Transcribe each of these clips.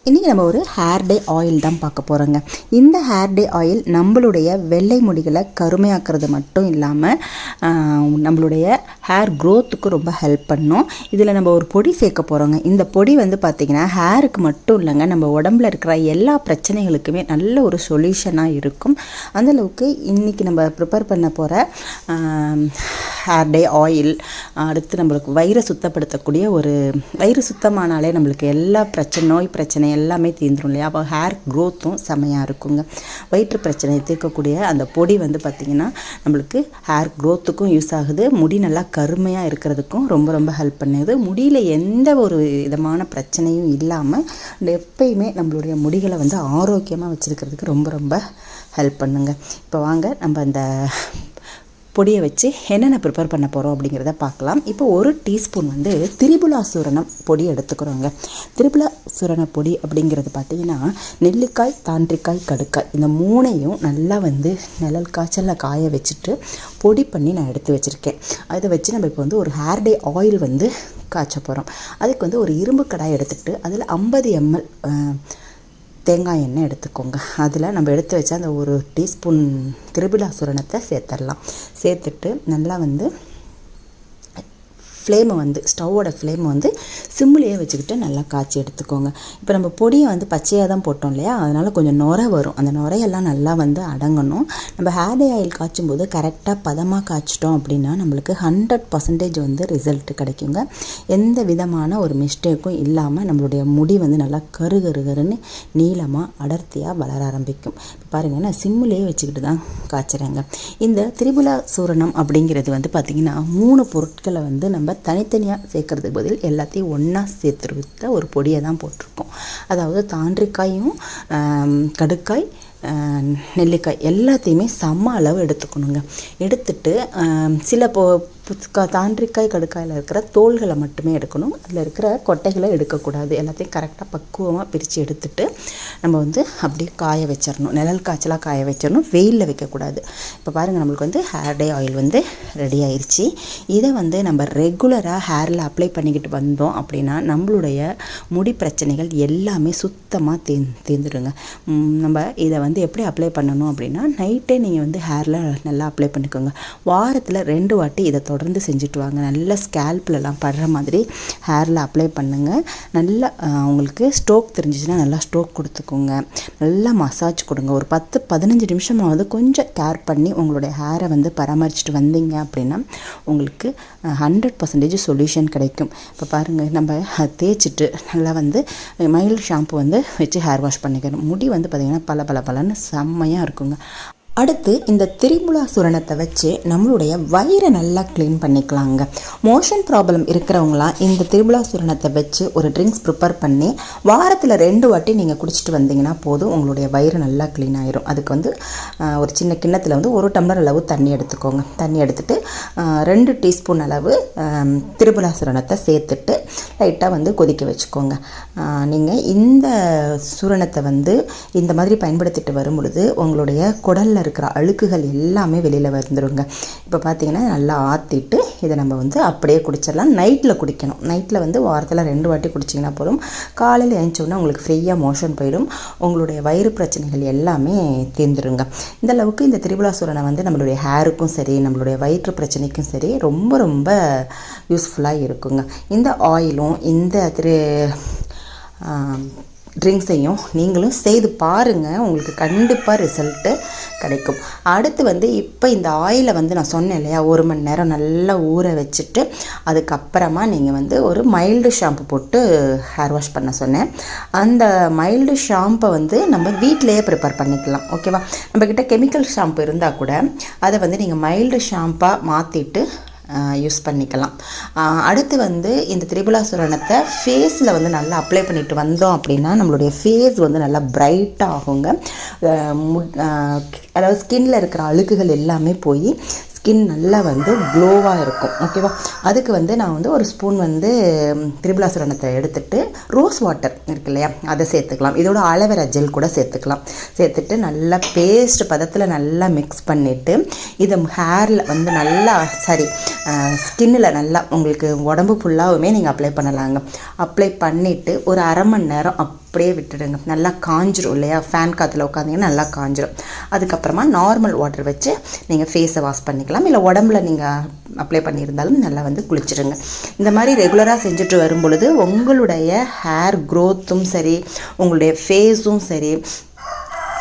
இன்றைக்கி நம்ம ஒரு ஹேர் டே ஆயில் தான் பார்க்க போகிறோங்க. இந்த ஹேர் டே ஆயில் நம்மளுடைய வெள்ளை முடிகளை கருமையாக்குறது மட்டும் இல்லாமல் நம்மளுடைய ஹேர் க்ரோத்துக்கு ரொம்ப ஹெல்ப் பண்ணும். இதில் நம்ம ஒரு பொடி சேர்க்க போகிறோங்க. இந்த பொடி வந்து பார்த்திங்கன்னா ஹேருக்கு மட்டும் இல்லைங்க, நம்ம உடம்புல இருக்கிற எல்லா பிரச்சனைகளுக்குமே நல்ல ஒரு சொல்யூஷனாக இருக்கும். அந்தளவுக்கு இன்றைக்கி நம்ம ப்ரிப்பேர் பண்ண போகிற ஹேர் டே ஆயில் அடுத்து நம்மளுக்கு வயிறை சுத்தப்படுத்தக்கூடிய ஒரு வயிறு சுத்தமானாலே நம்மளுக்கு எல்லா நோய் பிரச்சனை எல்லாமே தீர்ந்துடும் இல்லையா? அப்போ ஹேர் க்ரோத்தும் செமையாக இருக்குங்க. வயிற்று பிரச்சனையை தீர்க்கக்கூடிய அந்த பொடி வந்து பார்த்திங்கன்னா நம்மளுக்கு ஹேர் க்ரோத்துக்கும் யூஸ் ஆகுது, முடி நல்லா கருமையாக இருக்கிறதுக்கும் ரொம்ப ரொம்ப ஹெல்ப் பண்ணுது. முடியில் எந்த ஒரு விதமான பிரச்சனையும் இல்லாமல் எப்பயுமே நம்மளுடைய முடிகளை வந்து ஆரோக்கியமாக வச்சுருக்கிறதுக்கு ரொம்ப ரொம்ப ஹெல்ப் பண்ணுங்க. இப்போ வாங்க நம்ம அந்த பொடியை வச்சு என்னென்ன ப்ரிப்பேர் பண்ண போகிறோம் அப்படிங்கிறத பார்க்கலாம். இப்போ 1 டீஸ்பூன் வந்து திரிபுலா சூரணம் பொடி எடுத்துக்கிறோங்க. திரிபுலா சூரண பொடி அப்படிங்கிறது பார்த்திங்கன்னா நெல்லிக்காய், தாண்டிக்காய், கடுக்காய் இந்த 3ஐயும் நல்லா வந்து நிழல் காய்ச்சலில் காய வச்சுட்டு பொடி பண்ணி நான் எடுத்து வச்சுருக்கேன். அதை வச்சு நம்ம இப்போ வந்து ஒரு ஹேர் டே ஆயில் வந்து காய்ச்ச போகிறோம். அதுக்கு வந்து ஒரு இரும்பு கடாய் எடுத்துகிட்டு அதில் 50 ml தேங்காய் எண்ணெய் எடுத்துக்கோங்க. அதில் நம்ம எடுத்து வச்சா அந்த 1 டீஸ்பூன் திரிபுலா சூரணத்தை சேர்த்துடலாம். சேர்த்துட்டு நல்லா வந்து ஸ்டவ்வோட ஃப்ளேமை வந்து சிம்மிலேயே வச்சுக்கிட்டு நல்லா காய்ச்சி எடுத்துக்கோங்க. இப்போ நம்ம பொடியை வந்து பச்சையாக தான் போட்டோம் இல்லையா, அதனால் கொஞ்சம் நுரை வரும். அந்த நுரையெல்லாம் நல்லா வந்து அடங்கணும். நம்ம ஹேர் டே ஆயில் காய்ச்சும் போது கரெக்டாக பதமாக காய்ச்சிட்டோம் அப்படின்னா நம்மளுக்கு 100% வந்து ரிசல்ட் கிடைக்குங்க. எந்த விதமான ஒரு மிஸ்டேக்கும் இல்லாமல் நம்மளுடைய முடி வந்து நல்லா கருன்னு நீளமாக அடர்த்தியாக வளர ஆரம்பிக்கும். இப்போ பாருங்கள், நான் சிம்மிலேயே வச்சுக்கிட்டு தான் காய்ச்சுறேங்க. இந்த திரிபுலா சூரணம் அப்படிங்கிறது வந்து பார்த்திங்கன்னா 3 பொருட்களை வந்து நம்ம தனித்தனியாக சேர்க்கறதுக்கு பதில் எல்லாத்தையும் ஒன்றா சேர்த்துருத்த ஒரு பொடியை தான் போட்டிருக்கோம். அதாவது தாண்டிக்காயும் கடுக்காய், நெல்லிக்காய் எல்லாத்தையுமே சம அளவு எடுத்துக்கணுங்க. எடுத்துட்டு சில தாண்டிக்காய் கடுக்காயில் இருக்கிற தோள்களை மட்டுமே எடுக்கணும். அதில் இருக்கிற கொட்டைகளை எடுக்கக்கூடாது. எல்லாத்தையும் கரெக்டாக பக்குவமாக பிரித்து எடுத்துட்டு நம்ம வந்து அப்படியே காய வச்சிடணும். நிழல் காய்ச்சலாக காய வச்சிடணும், வெயிலில் வைக்கக்கூடாது. இப்போ பாருங்கள், நம்மளுக்கு வந்து ஹேர் டே ஆயில் வந்து ரெடி ஆயிடுச்சு. இதை வந்து நம்ம ரெகுலராக ஹேரில் அப்ளை பண்ணிக்கிட்டு வந்தோம் அப்படின்னா நம்மளுடைய முடி பிரச்சனைகள் எல்லாமே சுத்தமாக தீர்ந்துடுங்க. நம்ம இதை வந்து எப்படி அப்ளை பண்ணணும் அப்படின்னா நைட்டே நீங்கள் வந்து ஹேரில் நல்லா அப்ளை பண்ணிக்கோங்க. வாரத்தில் 2 வாட்டி இதை தொடர்ந்து செஞ்சுட்டு வாங்க. நல்லா ஸ்கேல்ப்லலாம் படுற மாதிரி ஹேரில் அப்ளை பண்ணுங்கள். நல்லா உங்களுக்கு ஸ்ட்ரோக் தெரிஞ்சிச்சுன்னா நல்லா ஸ்ட்ரோக் கொடுத்துக்கோங்க. நல்லா மசாஜ் கொடுங்க. ஒரு 10-15 நிமிஷமாவது கொஞ்சம் கேர் பண்ணி உங்களுடைய ஹேரை வந்து பராமரிச்சுட்டு வந்தீங்க அப்படின்னா உங்களுக்கு 100% சொல்யூஷன் கிடைக்கும். இப்போ பாருங்கள், நம்ம தேய்ச்சிட்டு நல்லா வந்து மைல்டு ஷாம்பு வந்து வச்சு ஹேர் வாஷ் பண்ணிக்கணும். முடி வந்து பார்த்திங்கன்னா பலன்னு செம்மையாக இருக்குங்க. அடுத்து இந்த திரிபுலா சூரணத்தை வச்சு நம்மளுடைய வயிறை நல்லா க்ளீன் பண்ணிக்கலாங்க. மோஷன் ப்ராப்ளம் இருக்கிறவங்களாம் இந்த திரிபுலா சூரணத்தை வச்சு ஒரு ட்ரிங்க்ஸ் ப்ரிப்பேர் பண்ணி வாரத்தில் 2 வாட்டி நீங்கள் குடிச்சிட்டு வந்தீங்கன்னா போதும், உங்களுடைய வயிறு நல்லா க்ளீன் ஆயிரும். அதுக்கு வந்து ஒரு சின்ன கிண்ணத்தில் வந்து 1 டம்ளர் அளவு தண்ணி எடுத்துக்கோங்க. தண்ணி எடுத்துட்டு 2 டீஸ்பூன் அளவு திரிபுலா சூரணத்தை சேர்த்துட்டு லைட்டாக வந்து கொதிக்க வச்சுக்கோங்க. நீங்கள் இந்த சூரணத்தை வந்து இந்த மாதிரி பயன்படுத்திட்டு வரும் பொழுது உங்களுடைய குடலில் இருக்கிற அழுக்குகள் எல்லாமே வெளியில் வந்துடுங்க. இப்போ பார்த்தீங்கன்னா நல்லா ஆற்றிட்டு இதை நம்ம வந்து அப்படியே குடிச்சிடலாம். நைட்டில் குடிக்கணும். நைட்டில் வந்து வாரத்தில் 2 வாட்டி குடிச்சிங்கன்னா போதும். காலையில் எழுந்தோடனே உங்களுக்கு ஃப்ரீயாக மோஷன் போயிடும். உங்களுடைய வயிறு பிரச்சனைகள் எல்லாமே தீர்ந்துருங்க. இந்த அளவுக்கு இந்த திரிபுலா சூரணம் வந்து நம்மளுடைய ஹேருக்கும் சரி, நம்மளுடைய வயிற்று பிரச்சனைக்கும் சரி ரொம்ப ரொம்ப யூஸ்ஃபுல்லாக இருக்குங்க. இந்த ஆயிலும் இந்த ட்ரிங்க்ஸையும் நீங்களும் செய்து பாருங்கள், உங்களுக்கு கண்டிப்பாக ரிசல்ட்டு கிடைக்கும். அடுத்து வந்து இப்போ இந்த ஆயிலை வந்து நான் சொன்னேன் இல்லையா, 1 மணி நேரம் நல்லா ஊற வச்சுட்டு அதுக்கப்புறமா நீங்கள் வந்து ஒரு மைல்டு ஷாம்பு போட்டு ஹேர் வாஷ் பண்ண சொன்னேன். அந்த மைல்டு ஷாம்பை வந்து நம்ம வீட்டிலையே ப்ரிப்பேர் பண்ணிக்கலாம். ஓகேவா? நம்மக்கிட்ட கெமிக்கல் ஷாம்பு இருந்தால் கூட அதை வந்து நீங்கள் மைல்டு ஷாம்பாக மாற்றிட்டு யூஸ் பண்ணிக்கலாம். அடுத்து வந்து இந்த திரிபுலா சூரணத்தை ஃபேஸில் வந்து நல்லா அப்ளை பண்ணிட்டு வந்தோம் அப்படின்னா நம்மளுடைய ஃபேஸ் வந்து நல்லா பிரைட்டாக ஆகுங்க. அதாவது ஸ்கின்னில் இருக்கிற அழுக்குகள் எல்லாமே போய் ஸ்கின் நல்லா வந்து க்ளோவாக இருக்கும். ஓகேவா? அதுக்கு வந்து நான் வந்து 1 ஸ்பூன் வந்து திரிபுலா சூரணத்தை எடுத்துட்டு ரோஸ் வாட்டர் இருக்கு இல்லையா, அதை சேர்த்துக்கலாம். இதோட ஆலோவேரா ஜெல் கூட சேர்த்துக்கலாம். சேர்த்துட்டு நல்லா பேஸ்ட் பதத்தில் நல்லா மிக்ஸ் பண்ணிவிட்டு இதை ஹேரில் வந்து நல்லா ஸ்கின்னில் நல்லா உங்களுக்கு உடம்பு ஃபுல்லாகவுமே நீங்கள் அப்ளை பண்ணலாங்க. அப்ளை பண்ணிவிட்டு ஒரு 1/2 மணி நேரம் அப்படியே விட்டுடுங்க. நல்லா காஞ்சிரும் இல்லையா, ஃபேன் காற்றுல உட்காந்திங்கன்னா நல்லா காஞ்சிரும். அதுக்கப்புறமா நார்மல் வாட்டர் வச்சு நீங்கள் ஃபேஸை வாஷ் பண்ணிக்கலாம், இல்லை உடம்புல நீங்கள் அப்ளை பண்ணியிருந்தாலும் நல்லா வந்து குளிச்சிடுங்க. இந்த மாதிரி ரெகுலராக செஞ்சுட்டு வரும் பொழுது உங்களுடைய ஹேர் க்ரோத்தும் சரி, உங்களுடைய ஃபேஸும் சரி,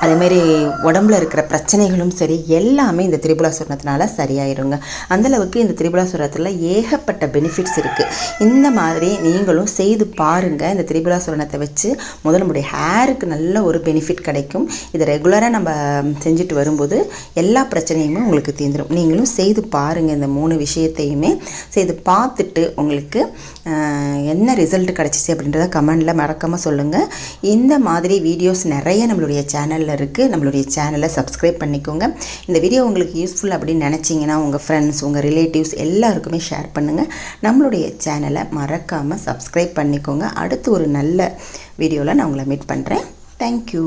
அதேமாரி உடம்புல இருக்கிற பிரச்சனைகளும் சரி எல்லாமே இந்த திரிபுலாசுரணத்தினால சரியாயிருங்க. அந்தளவுக்கு இந்த திரிபுலாசுரத்தில் ஏகப்பட்ட பெனிஃபிட்ஸ் இருக்குது. இந்த மாதிரி நீங்களும் செய்து பாருங்கள். இந்த திரிபுலாசுரணத்தை வச்சு முதல்ல நம்முடைய ஹேருக்கு நல்ல ஒரு பெனிஃபிட் கிடைக்கும். இதை ரெகுலராக நம்ம செஞ்சுட்டு வரும்போது எல்லா பிரச்சனையுமே உங்களுக்கு தீர்ந்துடும். நீங்களும் செய்து பாருங்கள். இந்த 3 விஷயத்தையுமே செய்து பார்த்துட்டு உங்களுக்கு என்ன ரிசல்ட் கிடச்சிச்சு அப்படின்றத கமெண்டில் மறக்காமல் சொல்லுங்கள். இந்த மாதிரி வீடியோஸ் நிறைய நம்மளுடைய சேனலில் இருக்குது. நம்மளுடைய சேனலை சப்ஸ்கிரைப் பண்ணிக்கோங்க. இந்த வீடியோ உங்களுக்கு யூஸ்ஃபுல் அப்படின்னு நினச்சிங்கன்னா உங்கள் ஃப்ரெண்ட்ஸ், உங்கள் ரிலேட்டிவ்ஸ் எல்லாருக்குமே ஷேர் பண்ணுங்கள். நம்மளுடைய சேனலை மறக்காமல் சப்ஸ்கிரைப் பண்ணிக்கோங்க. அடுத்து ஒரு நல்ல வீடியோவில் நான் உங்களை மீட் பண்ணுறேன். தேங்க்யூ.